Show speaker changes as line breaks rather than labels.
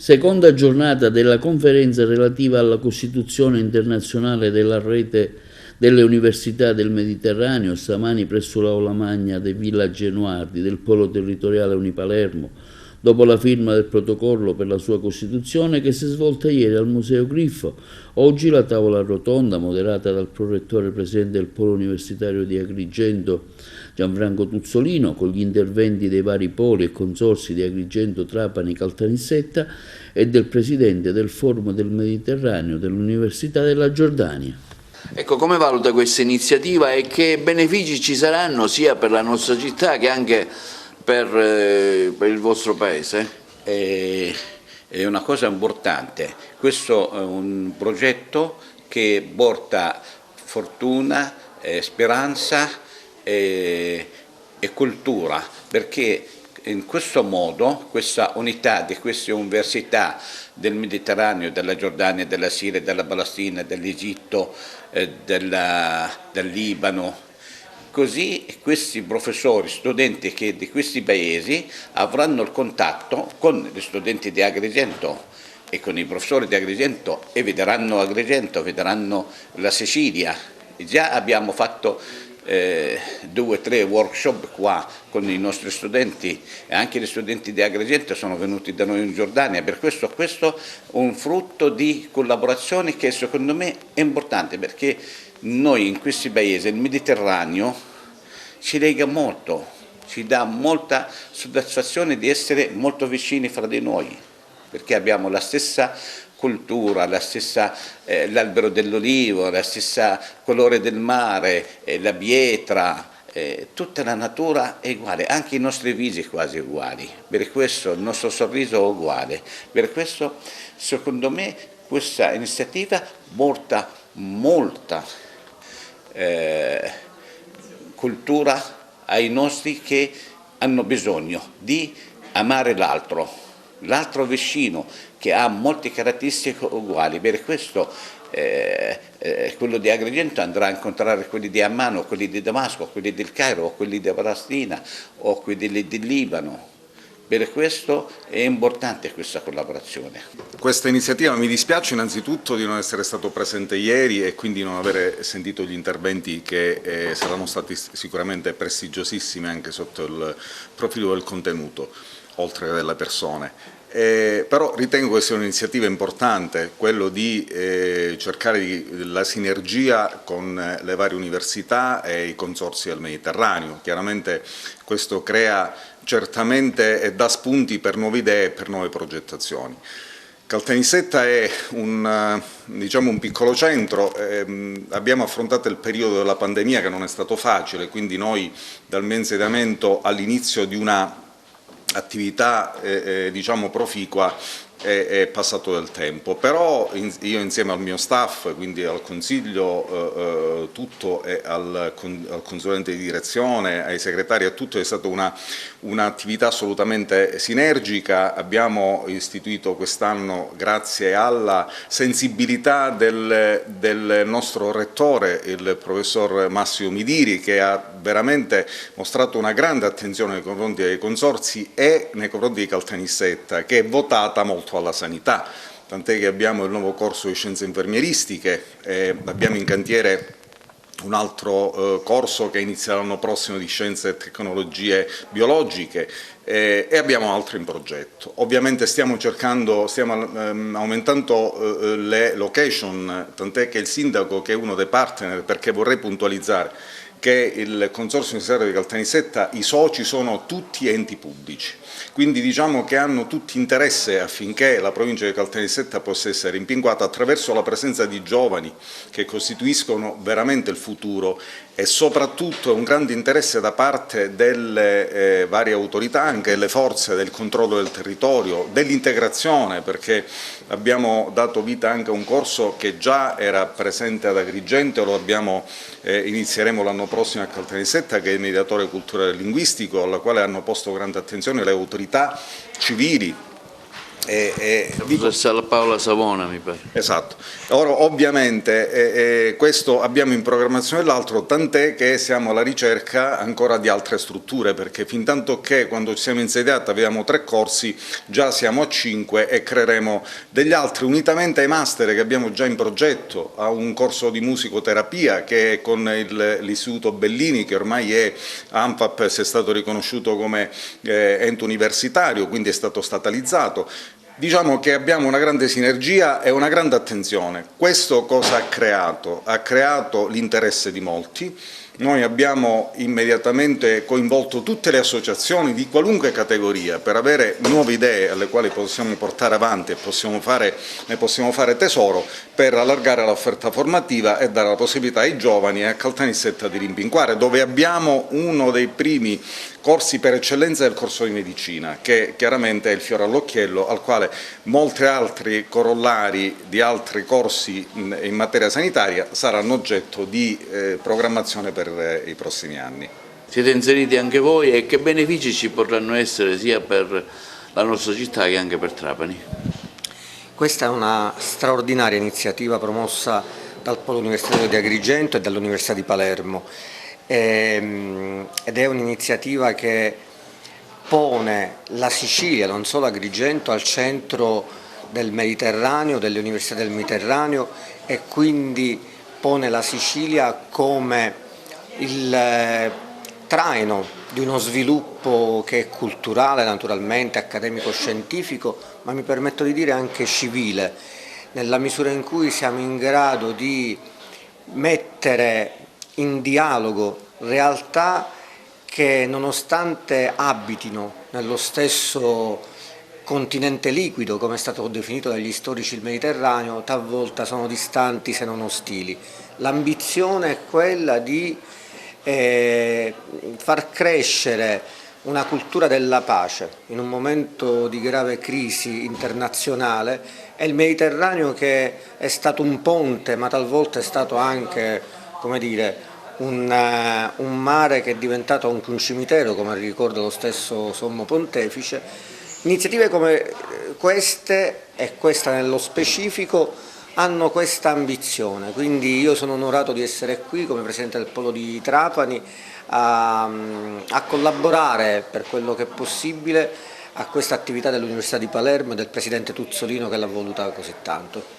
Seconda giornata della conferenza relativa alla costituzione internazionale della rete delle università del Mediterraneo, stamani presso l'Aula Magna dei Villa Genuardi del Polo Territoriale Unipalermo, dopo la firma del protocollo per la sua costituzione che si è svolta ieri al Museo Griffo. Oggi la tavola rotonda, moderata dal prorettore presidente del Polo Universitario di Agrigento, Gianfranco Tuzzolino, con gli interventi dei vari poli e consorsi di Agrigento, Trapani, Caltanissetta e del presidente del Forum del Mediterraneo dell'Università della Giordania.
Ecco, come valuta questa iniziativa e che benefici ci saranno sia per la nostra città che anche per il vostro paese?
È una cosa importante. Questo è un progetto che porta fortuna, speranza e cultura, perché in questo modo questa unità di queste università del Mediterraneo, della Giordania, della Siria, della Palestina, dell'Egitto, del Libano, così questi professori, studenti di questi paesi avranno il contatto con gli studenti di Agrigento e con i professori di Agrigento e vedranno Agrigento, vedranno la Sicilia. Già abbiamo fatto 2 o 3 workshop qua con i nostri studenti e anche gli studenti di Agrigento sono venuti da noi in Giordania. Per questo è un frutto di collaborazione che secondo me è importante, perché noi in questi paesi, il Mediterraneo, ci lega molto, ci dà molta soddisfazione di essere molto vicini fra di noi, perché abbiamo la stessa cultura, l'albero dell'olivo, la stessa colore del mare, la pietra, tutta la natura è uguale, anche i nostri visi quasi uguali, per questo il nostro sorriso è uguale, per questo secondo me questa iniziativa porta molta cultura ai nostri che hanno bisogno di amare l'altro vicino che ha molte caratteristiche uguali. Per questo quello di Agrigento andrà a incontrare quelli di Amman, o quelli di Damasco, o quelli del Cairo, o quelli di Palestina, o quelli del Libano. Per questo è importante questa collaborazione.
Questa iniziativa, mi dispiace innanzitutto di non essere stato presente ieri e quindi non avere sentito gli interventi che saranno stati sicuramente prestigiosissimi anche sotto il profilo del contenuto, oltre che delle persone. Però ritengo che sia un'iniziativa importante, quello di cercare la sinergia con le varie università e i consorzi del Mediterraneo. Chiaramente questo crea certamente e dà spunti per nuove idee e per nuove progettazioni. Caltanissetta è diciamo un piccolo centro, abbiamo affrontato il periodo della pandemia che non è stato facile, quindi noi dal mio insediamento all'inizio di una attività diciamo proficua è passato del tempo, però io insieme al mio staff, quindi al consiglio tutto e al consulente di direzione, ai segretari, a tutto, è stata un'attività assolutamente sinergica. Abbiamo istituito quest'anno, grazie alla sensibilità del nostro rettore, il professor Massimo Midiri, che ha veramente mostrato una grande attenzione nei confronti dei consorzi e nei confronti di Caltanissetta, che è votata molto alla sanità, tant'è che abbiamo il nuovo corso di scienze infermieristiche, abbiamo in cantiere un altro corso che inizia l'anno prossimo di scienze e tecnologie biologiche e abbiamo altri in progetto. Ovviamente stiamo aumentando le location, tant'è che il sindaco, che è uno dei partner, perché vorrei puntualizzare che il Consorzio Universitario di Caltanissetta, i soci sono tutti enti pubblici, quindi diciamo che hanno tutti interesse affinché la provincia di Caltanissetta possa essere rimpinguata attraverso la presenza di giovani che costituiscono veramente il futuro e soprattutto un grande interesse da parte delle varie autorità, anche delle forze del controllo del territorio, dell'integrazione, perché abbiamo dato vita anche a un corso che già era presente ad Agrigento, inizieremo l'anno prossimo a Caltanissetta, che è il mediatore culturale e linguistico, alla quale hanno posto grande attenzione le autorità civili
Professor Paola Savona, mi pare.
Esatto. Ora ovviamente questo abbiamo in programmazione l'altro, tant'è che siamo alla ricerca ancora di altre strutture, perché fin tanto che quando ci siamo insediati avevamo 3 corsi, già siamo a 5 e creeremo degli altri, unitamente ai master che abbiamo già in progetto, a un corso di musicoterapia che è con l'Istituto Bellini, che ormai è ANPAP, è stato riconosciuto come ente universitario, quindi è stato statalizzato. Diciamo che abbiamo una grande sinergia e una grande attenzione. Questo cosa ha creato? Ha creato l'interesse di molti. Noi abbiamo immediatamente coinvolto tutte le associazioni di qualunque categoria per avere nuove idee alle quali possiamo portare avanti e ne possiamo fare tesoro per allargare l'offerta formativa e dare la possibilità ai giovani e a Caltanissetta di rimpinguare, dove abbiamo uno dei primi corsi per eccellenza del corso di medicina, che chiaramente è il fiore all'occhiello, al quale molti altri corollari di altri corsi in materia sanitaria saranno oggetto di programmazione per i prossimi anni.
Siete inseriti anche voi e che benefici ci potranno essere sia per la nostra città che anche per Trapani?
Questa è una straordinaria iniziativa promossa dal Polo Universitario di Agrigento e dall'Università di Palermo ed è un'iniziativa che pone la Sicilia, non solo Agrigento, al centro del Mediterraneo, delle università del Mediterraneo, e quindi pone la Sicilia come il traino di uno sviluppo che è culturale, naturalmente, accademico-scientifico, ma mi permetto di dire anche civile, nella misura in cui siamo in grado di mettere in dialogo realtà che, nonostante abitino nello stesso continente liquido, come è stato definito dagli storici il Mediterraneo, talvolta sono distanti se non ostili. L'ambizione è quella di far crescere una cultura della pace in un momento di grave crisi internazionale. È il Mediterraneo che è stato un ponte, ma talvolta è stato anche, come dire, un mare che è diventato anche un cimitero, come ricorda lo stesso Sommo Pontefice. Iniziative come queste, e questa nello specifico, hanno questa ambizione, quindi io sono onorato di essere qui come Presidente del Polo di Trapani a collaborare per quello che è possibile a questa attività dell'Università di Palermo e del Presidente Tuzzolino che l'ha voluta così tanto.